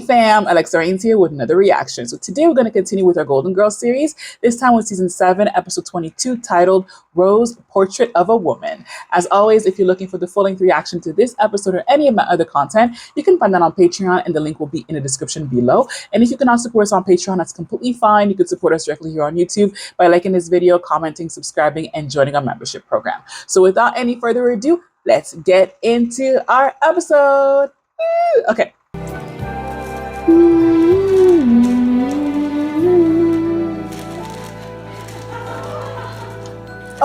fam, Alexxa here with another reaction. So today we're going to continue with our Golden Girls series, this time with season 7, episode 22, titled Rose, Portrait of a Woman. As always, if you're looking for the full-length reaction to this episode or any of my other content, you can find that on Patreon, and the link will be in the description below. And if you cannot support us on Patreon, that's completely fine. You can support us directly here on YouTube by liking this video, commenting, subscribing, and joining our membership program. So without any further ado, let's get into our episode. Woo! Okay.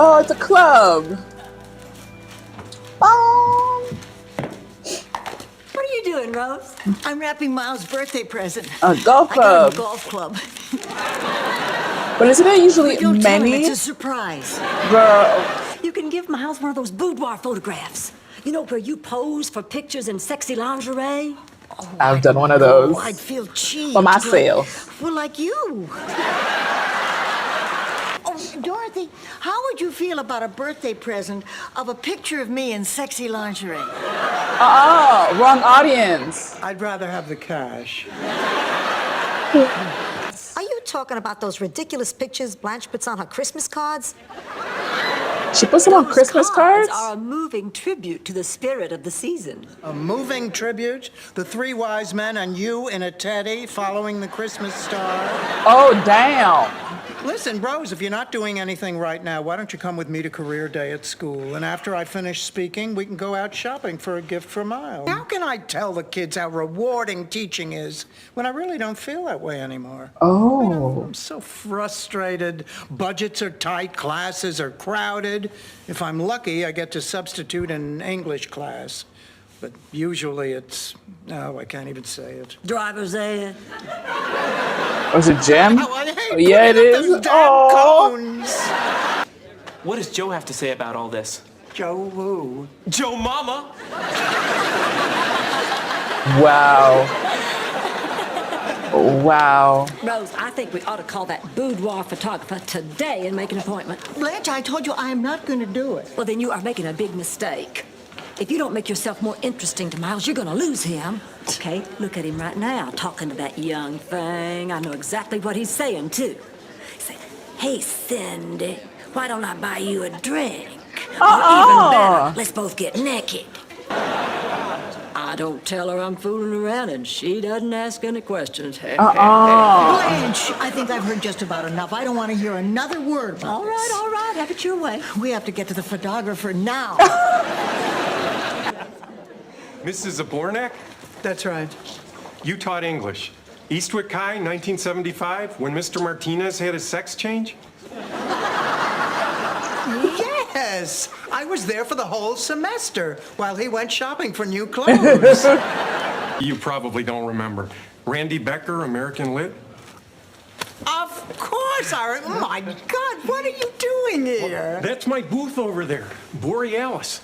Oh, it's a club. What are you doing, Rose? I'm wrapping Miles' birthday present. A golf club. I got him a golf club. But isn't it usually Don't tell him many? it's a surprise. Girl. You can give Miles one of those boudoir photographs. You know, where you pose for pictures in sexy lingerie? Oh, I've done one of those. I'd feel cheap. For myself. Well, like you. Oh, Dorothy, how would you feel about a birthday present of a picture of me in sexy lingerie? Wrong audience. I'd rather have the cash. Are you talking about those ridiculous pictures Blanche puts on her Christmas cards? She puts them on Christmas cards? Are a moving tribute to the spirit of the season. A moving tribute? The three wise men and you in a teddy following the Christmas star? Oh, damn. Listen, Rose, if you're not doing anything right now, why don't you come with me to career day at school? And after I finish speaking, we can go out shopping for a gift for Miles. How can I tell the kids how rewarding teaching is when I really don't feel that way anymore? Oh. I'm so frustrated. Budgets are tight, classes are crowded. If I'm lucky, I get to substitute in English class. But usually it's, I can't even say it. Driver's ed. Oh, is it Jim? Oh, I hate Yeah, it is. those damn cones. What does Joe have to say about all this? Joe who? Joe Mama! Wow. Wow. Rose, I think we ought to call that boudoir photographer today and make an appointment. Blanche, I told you I am not going to do it. Well, then you are making a big mistake. If you don't make yourself more interesting to Miles, you're gonna lose him. Okay, look at him right now, talking to that young thing. I know exactly what he's saying, too. He's saying, hey, Cindy, why don't I buy you a drink? Or even better, let's both get naked. I don't tell her I'm fooling around, and she doesn't ask any questions. Blanche, I think I've heard just about enough. I don't want to hear another word about All right, have it your way. We have to get to the photographer now. Mrs. Zabornak? That's right. You taught English. Eastwick High, 1975, when Mr. Martinez had his sex change? Yes, I was there for the whole semester while he went shopping for new clothes. You probably don't remember. Randy Becker, American Lit? Of course, oh my God, what are you doing here? That's my booth over there, Borealis.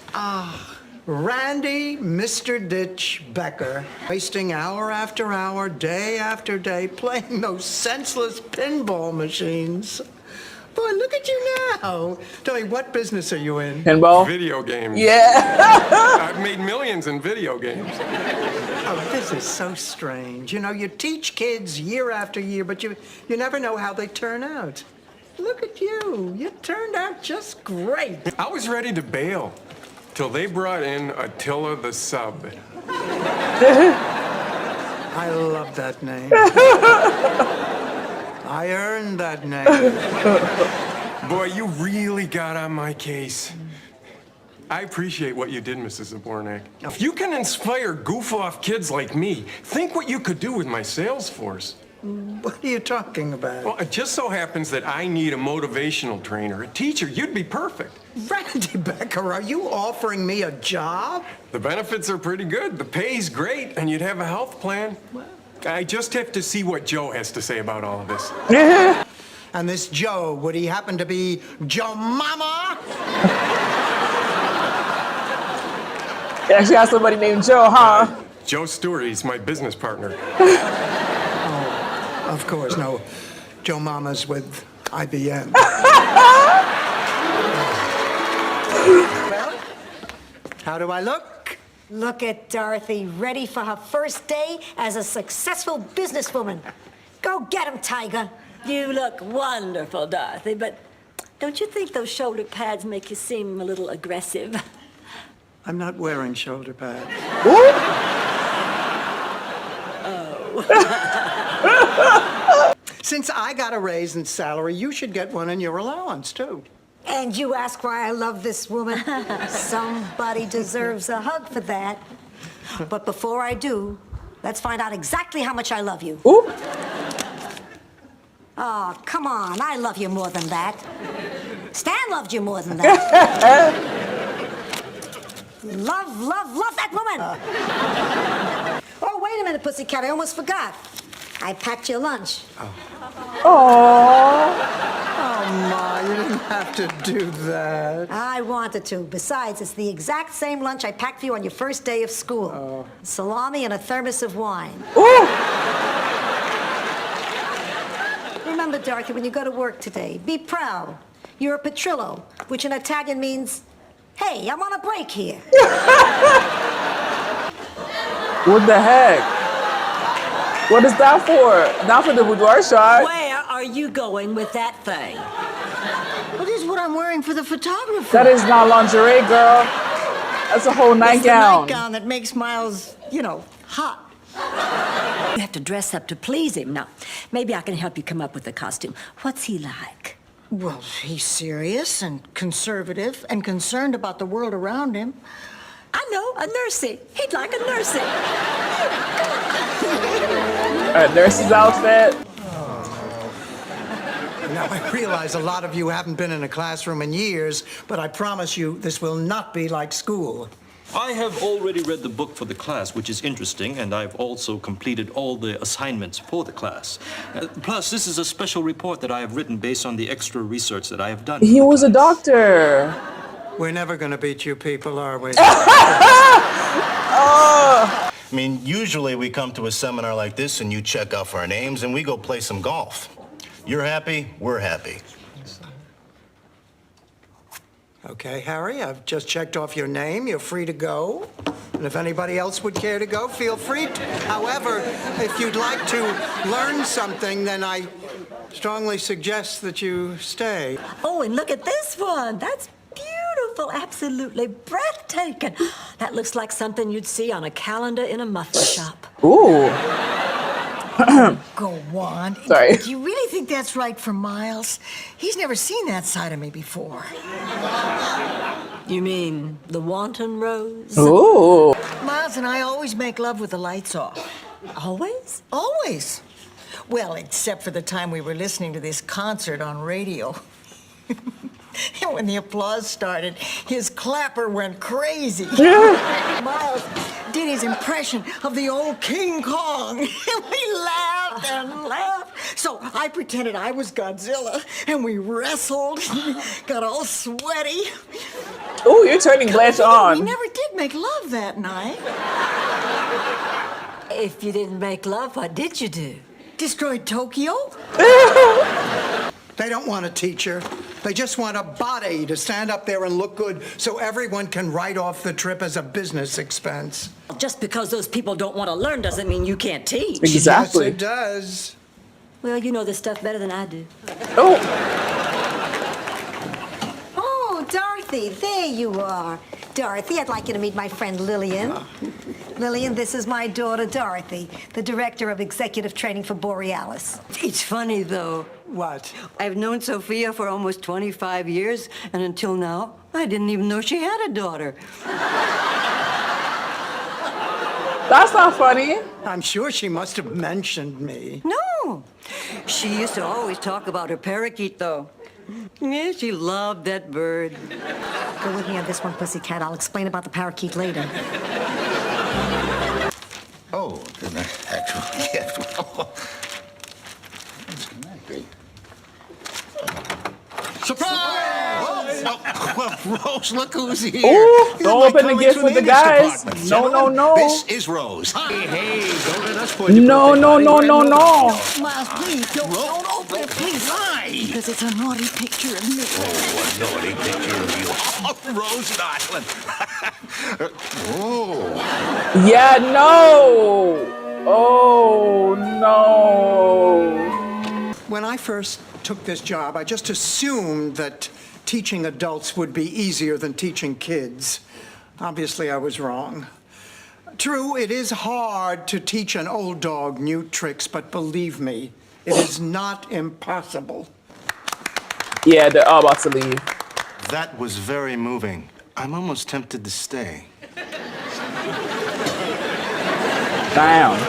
Randy Mr. Ditch Becker, wasting hour after hour, day after day, playing those senseless pinball machines. Boy, look at you now. Tell me, what business are you in? Pinball? Video games. Yeah. I've made millions in video games. Oh, this is so strange. You know, you teach kids year after year, but you never know how they turn out. Look at you. You turned out just great. I was ready to bail till they brought in Attila the Sub. I love that name. I earned that name. Boy, you really got on my case. I appreciate what you did, Mrs. Zabornak. If you can inspire goof-off kids like me, think what you could do with my sales force. What are you talking about? Well, it just so happens that I need a motivational trainer, a teacher. You'd be perfect. Randy Becker, are you offering me a job? The benefits are pretty good. The pay's great, and you'd have a health plan. I just have to see what Joe has to say about all of this. And this Joe, would he happen to be Joe Mama? You actually got somebody named Joe, huh? Joe Stewart, he's my business partner. Of course, no. Joe Mama's with IBM. Well, how do I look? Look at Dorothy, ready for her first day as a successful businesswoman. Go get him, Tiger. You look wonderful, Dorothy, but don't you think those shoulder pads make you seem a little aggressive? I'm not wearing shoulder pads. Since I got a raise in salary, you should get one in your allowance, too. And you ask why I love this woman? Somebody deserves a hug for that. But before I do, let's find out exactly how much I love you. Ooh. Oh, come on. I love you more than that. Stan loved you more than that. Love, love, love that woman. Oh, wait a minute, Pussycat. I almost forgot. I packed your lunch. Aww. Oh, Ma, you didn't have to do that. I wanted to. Besides, it's the exact same lunch I packed for you on your first day of school. Oh. Salami and a thermos of wine. Ooh. Remember, Dorothy, when you go to work today, be proud. You're a Petrillo, which in Italian means, hey, I'm on a break here. What the heck? What is that for? Not for the boudoir shot. Where are you going with that thing? Well, this is what I'm wearing for the photographer. That is not lingerie, girl. That's a whole It's the nightgown. nightgown that makes Miles, hot. You have to dress up to please him. Now, maybe I can help you come up with a costume. What's he like? Well, he's serious and conservative and concerned about the world around him. I know, a nursey. He'd like a nursey. Nurse's outfit. Now, I realize a lot of you haven't been in a classroom in years, but I promise you this will not be like school. I have already read the book for the class, which is interesting, and I've also completed all the assignments for the class. Plus, this is a special report that I have written based on the extra research that I have done. He was a doctor. We're never going to beat you people, are we? Oh. I mean, usually we come to a seminar like this and you check off our names and we go play some golf. You're happy, we're happy. Okay, Harry, I've just checked off your name. You're free to go. And if anybody else would care to go, feel free to. However, if you'd like to learn something, then I strongly suggest that you stay. Oh, and look at this one. That's beautiful, absolutely breathtaking. That looks like something you'd see on a calendar in a muffler shop. Ooh. Go on. Sorry. Do you really think that's right for Miles? He's never seen that side of me before. You mean the wanton rose? Ooh. Miles and I always make love with the lights off. Always? Always. Well, except for the time we were listening to this concert on radio. And when the applause started, his clapper went crazy. Miles did his impression of the old King Kong. We laughed and laughed. So I pretended I was Godzilla, and we wrestled, got all sweaty. Ooh, you're turning Blanche We on. never did make love that night. If you didn't make love, what did you do? Destroyed Tokyo? They don't want a teacher. They just want a body to stand up there and look good so everyone can write off the trip as a business expense. Just because those people don't want to learn doesn't mean you can't teach. Exactly. Yes, it does. Well, you know this stuff better than I do. Oh. Oh, Dorothy, there you are. Dorothy, I'd like you to meet my friend Lillian. Lillian, this is my daughter, Dorothy, the director of executive training for Borealis. It's funny, though. What? I've known Sophia for almost 25 years, and until now, I didn't even know she had a daughter. That's not funny. I'm sure she must have mentioned me. No! She used to always talk about her parakeet, though. Yeah, she loved that bird. Go with me on this one, Pussycat. I'll explain about the parakeet later. Oh, an actual gift. Surprise! Oh, well, Rose, look who's here. Oh, You're don't my open the gift colleagues for from the guys. English department. No, no, Gentlemen, no. This is Rose. Hey, don't let us point No, your no, birthday no, party. no, We're no. Miles, please, don't open it, please. Why? Because it's a naughty picture of me. Oh, a naughty picture of you. Oh, Rose darling. Oh. Yeah, no. Oh, no. When I first took this job, I just assumed that teaching adults would be easier than teaching kids. Obviously, I was wrong. True, it is hard to teach an old dog new tricks, but believe me, it is not impossible. Yeah, they're all about to leave. That was very moving. I'm almost tempted to stay. Damn.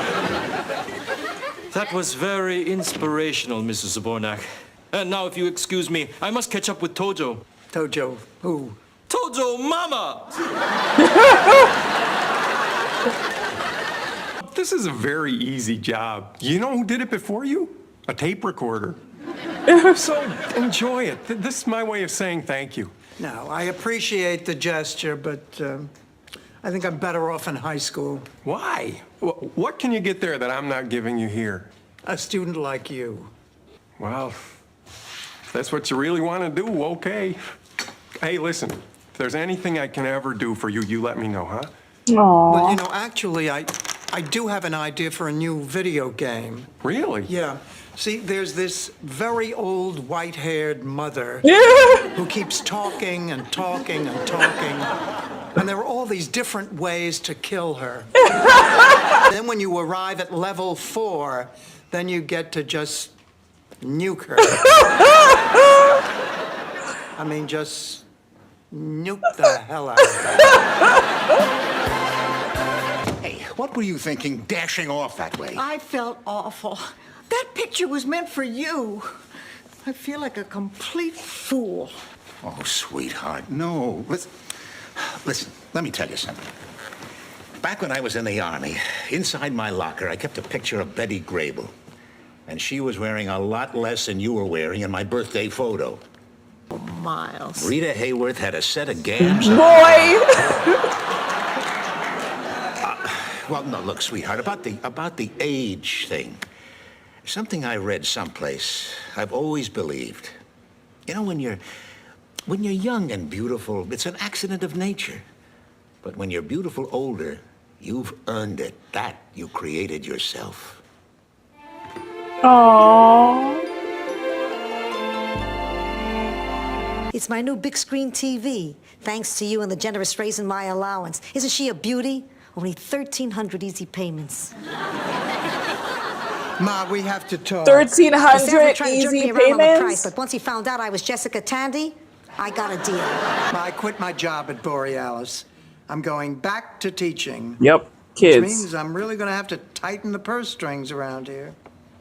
That was very inspirational, Mrs. Zabornak. And now, if you excuse me, I must catch up with Tojo. Tojo, who? Tojo Mama! This is a very easy job. You know who did it before you? A tape recorder. So enjoy it. This is my way of saying thank you. No, I appreciate the gesture, but I think I'm better off in high school. Why? What can you get there that I'm not giving you here? A student like you. Well, if that's what you really want to do, okay. Hey, listen, if there's anything I can ever do for you, you let me know, huh? Well, you know, actually, I do have an idea for a new video game. Really? Yeah. See, there's this very old white-haired mother who keeps talking and talking and talking. And there are all these different ways to kill her. Then when you arrive at level 4, then you get to just nuke her. I mean, just nuke the hell out of her. Hey, what were you thinking dashing off that way? I felt awful. That picture was meant for you. I feel like a complete fool. Oh, sweetheart, no. Listen, let me tell you something. Back when I was in the Army, inside my locker, I kept a picture of Betty Grable. And she was wearing a lot less than you were wearing in my birthday photo. Oh, Miles. Rita Hayworth had a set of gams. Boy! Well, no, look, sweetheart, about the age thing. Something I read someplace, I've always believed. You know, when you're young and beautiful, it's an accident of nature. But when you're beautiful older, you've earned it. That you created yourself. Aww. It's my new big screen TV, thanks to you and the generous raise in my allowance. Isn't she a beauty? Only 1,300 easy payments. Ma, we have to talk. 1,300 easy payments? Price, but once he found out I was Jessica Tandy, I got a deal. Ma, I quit my job at Borealis. I'm going back to teaching. Yep, kids. Which means I'm really going to have to tighten the purse strings around here.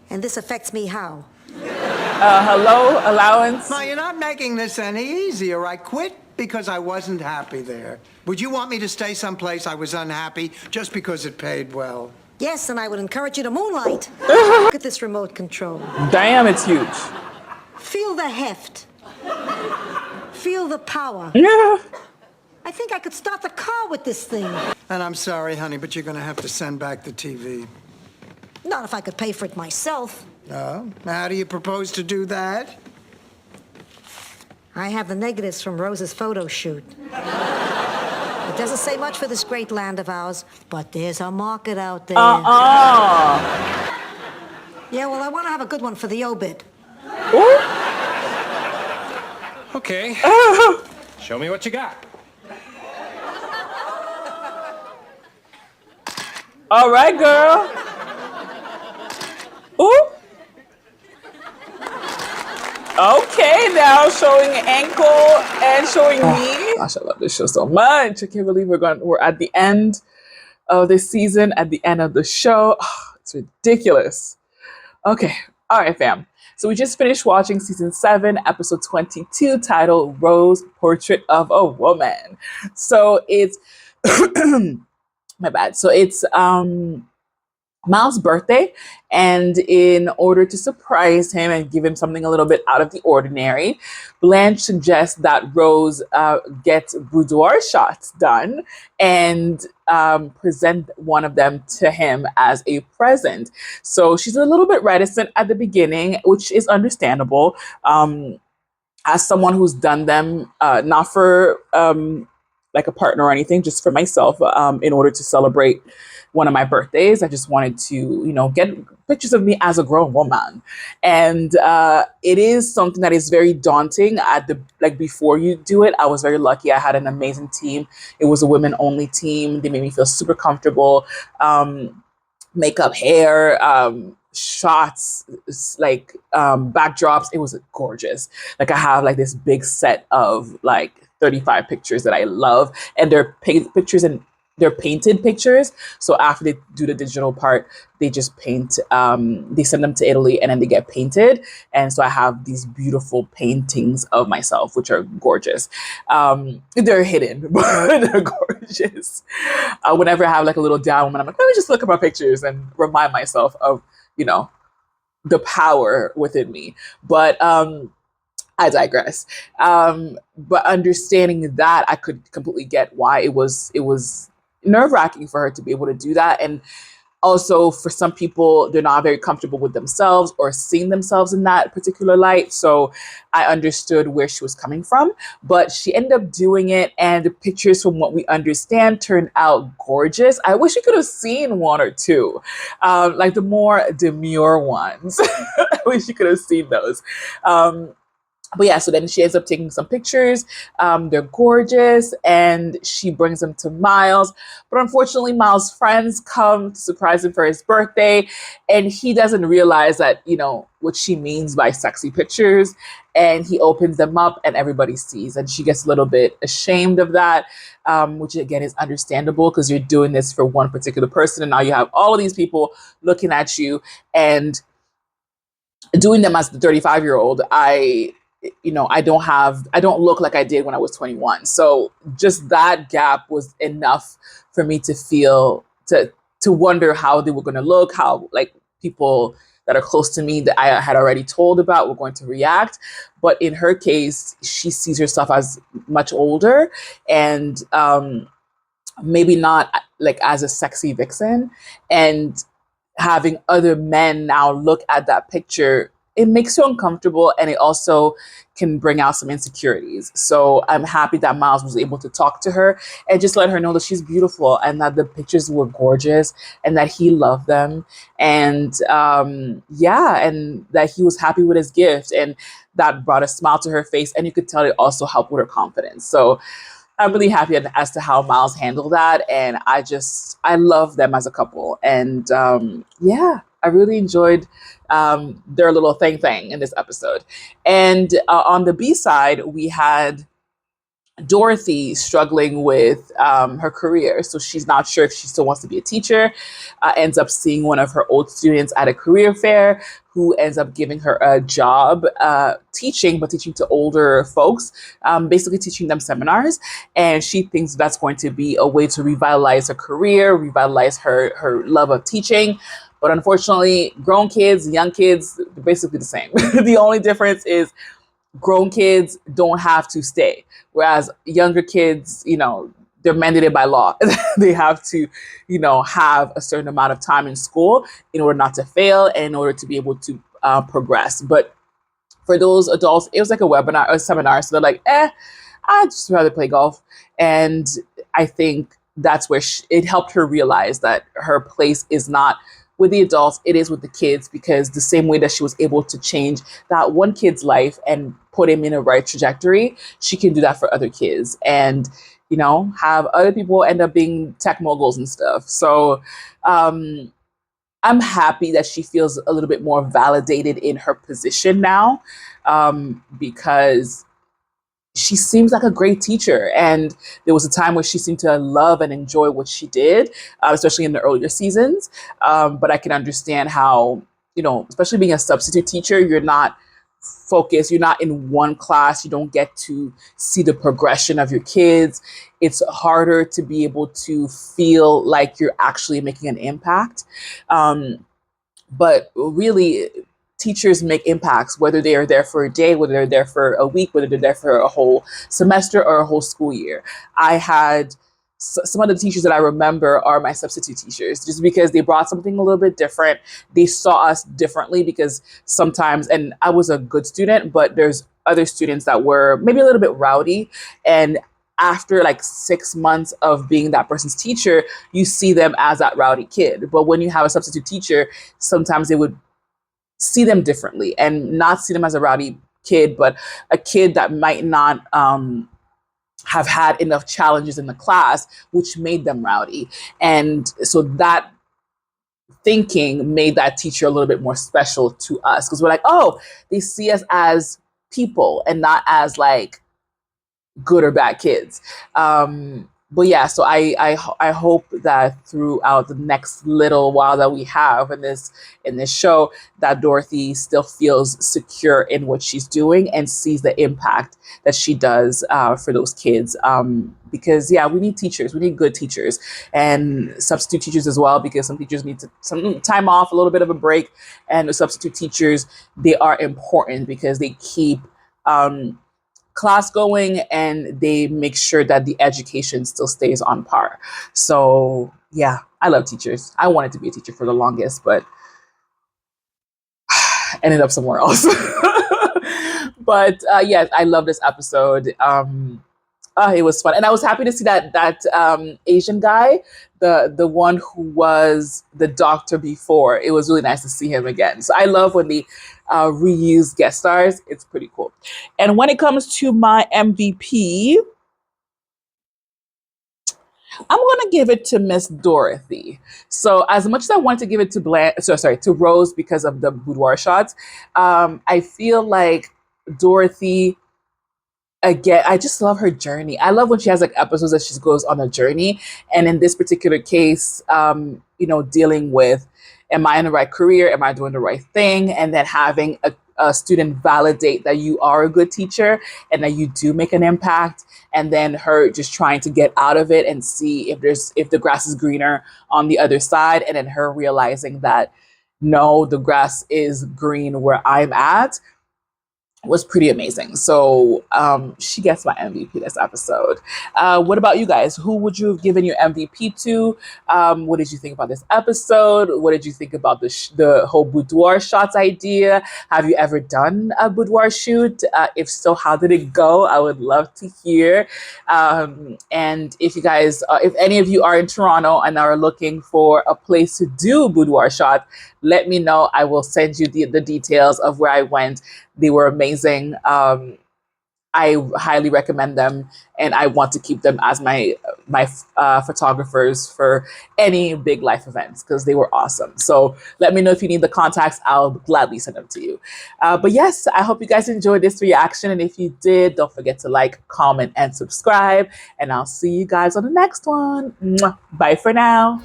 And this affects me how? Hello, allowance? Ma, you're not making this any easier. I quit because I wasn't happy there. Would you want me to stay someplace I was unhappy just because it paid well? Yes, and I would encourage you to moonlight. Look at this remote control. Damn, it's huge. Feel the heft. Feel the power. Yeah. I think I could start the car with this thing. And I'm sorry, honey, but you're going to have to send back the TV. Not if I could pay for it myself. Oh? How do you propose to do that? I have the negatives from Rose's photo shoot. It doesn't say much for this great land of ours, but there's a market out there. Yeah, well, I want to have a good one for the obit. Okay. Show me what you got. All right, girl. Ooh. Okay, now showing ankle and showing knee. Gosh, I love this show so much. I can't believe we're at the end of this season, at the end of the show. Oh, it's ridiculous. Okay, all right, fam. So we just finished watching season 7, episode 22, titled Rose, Portrait of a Woman. So it's my bad. So it's Miles' birthday, and in order to surprise him and give him something a little bit out of the ordinary, Blanche suggests that Rose get boudoir shots done and present one of them to him as a present. So she's a little bit reticent at the beginning, which is understandable. As someone who's done them, not for like a partner or anything, just for myself, in order to celebrate one of my birthdays. I just wanted to, get pictures of me as a grown woman. And it is something that is very daunting before you do it. I was very lucky. I had an amazing team. It was a women only team. They made me feel super comfortable. Makeup, hair, shots, backdrops. It was gorgeous. Like I have like this big set of like 35 pictures that I love, and they're pictures and they're painted pictures. So after they do the digital part, they just paint, they send them to Italy and then they get painted. And so I have these beautiful paintings of myself, which are gorgeous. They're hidden, but they're gorgeous. Whenever I have like a little down moment, I'm like, let me just look at my pictures and remind myself of, the power within me. But I digress. But understanding that, I could completely get why it was nerve-wracking for her to be able to do that. And also for some people, they're not very comfortable with themselves or seeing themselves in that particular light. So I understood where she was coming from, but she ended up doing it. And the pictures, from what we understand, turned out gorgeous. I wish you could have seen one or two, like the more demure ones. I wish you could have seen those. But yeah, so then she ends up taking some pictures. They're gorgeous, and she brings them to Miles. But unfortunately, Miles' friends come to surprise him for his birthday, and he doesn't realize that, what she means by sexy pictures. And he opens them up, and everybody sees. And she gets a little bit ashamed of that, which again is understandable because you're doing this for one particular person, and now you have all of these people looking at you and doing them as the 35-year-old. I don't look like I did when I was 21. So just that gap was enough for me to feel, to wonder how they were going to look, how like people that are close to me that I had already told about were going to react. But in her case, she sees herself as much older and maybe not like as a sexy vixen, and having other men now look at that picture, it makes you uncomfortable, and it also can bring out some insecurities. So I'm happy that Miles was able to talk to her and just let her know that she's beautiful and that the pictures were gorgeous and that he loved them. And and that he was happy with his gift, and that brought a smile to her face. And you could tell it also helped with her confidence. So I'm really happy as to how Miles handled that. And I love them as a couple. And I really enjoyed their little thing in this episode. And on the B side, we had Dorothy struggling with her career. So she's not sure if she still wants to be a teacher, ends up seeing one of her old students at a career fair who ends up giving her a job teaching to older folks, basically teaching them seminars. And she thinks that's going to be a way to revitalize her career, revitalize her love of teaching. But unfortunately, grown kids, young kids, they're basically the same. The only difference is grown kids don't have to stay, whereas younger kids, they're mandated by law. They have to, have a certain amount of time in school in order not to fail and in order to be able to progress. But for those adults, it was like a webinar or a seminar. So they're like, I'd just rather play golf. And I think that's where it helped her realize that her place is not with the adults, it is with the kids, because the same way that she was able to change that one kid's life and put him in a right trajectory, she can do that for other kids and, have other people end up being tech moguls and stuff. So I'm happy that she feels a little bit more validated in her position now, because she seems like a great teacher. And there was a time where she seemed to love and enjoy what she did, especially in the earlier seasons. But I can understand how, especially being a substitute teacher, you're not focused. You're not in one class. You don't get to see the progression of your kids. It's harder to be able to feel like you're actually making an impact. But really, teachers make impacts, whether they are there for a day, whether they're there for a week, whether they're there for a whole semester or a whole school year. I had some of the teachers that I remember are my substitute teachers, just because they brought something a little bit different. They saw us differently because sometimes, and I was a good student, but there's other students that were maybe a little bit rowdy. And after like 6 months of being that person's teacher, you see them as that rowdy kid. But when you have a substitute teacher, sometimes they would see them differently and not see them as a rowdy kid, but a kid that might not have had enough challenges in the class, which made them rowdy. And so that thinking made that teacher a little bit more special to us, because we're like, oh, they see us as people and not as like good or bad kids. But yeah, so I hope that throughout the next little while that we have in this show, that Dorothy still feels secure in what she's doing and sees the impact that she does for those kids. Because yeah, we need teachers. We need good teachers and substitute teachers as well, because some teachers need some time off, a little bit of a break. And the substitute teachers, they are important because they keep class going and they make sure that the education still stays on par. So yeah, I love teachers. I wanted to be a teacher for the longest, but ended up somewhere else. But yes, I love this episode. It was fun, and I was happy to see that Asian guy, the one who was the doctor before. It was really nice to see him again. So I love when they reuse guest stars. It's pretty cool. And when it comes to my MVP, I'm gonna give it to Miss Dorothy. So as much as I wanted to give it to to Rose because of the boudoir shots, I feel like Dorothy, again, I just love her journey. I love when she has like episodes that she goes on a journey. And in this particular case, dealing with, am I in the right career? Am I doing the right thing? And then having a student validate that you are a good teacher and that you do make an impact. And then her just trying to get out of it and see if the grass is greener on the other side. And then her realizing that no, the grass is green where I'm at, was pretty amazing. So she gets my MVP this episode. What about you guys? Who would you have given your MVP to? What did you think about this episode? What did you think about the whole boudoir shots idea? Have you ever done a boudoir shoot? If so, how did it go? I would love to hear. And if you guys, if any of you are in Toronto and are looking for a place to do boudoir shots, let me know. I will send you the details of where I went. They were amazing. I highly recommend them, and I want to keep them as my photographers for any big life events because they were awesome. So let me know if you need the contacts. I'll gladly send them to you. But yes, I hope you guys enjoyed this reaction, and if you did, don't forget to like, comment, and subscribe. And I'll see you guys on the next one. Mwah. Bye for now.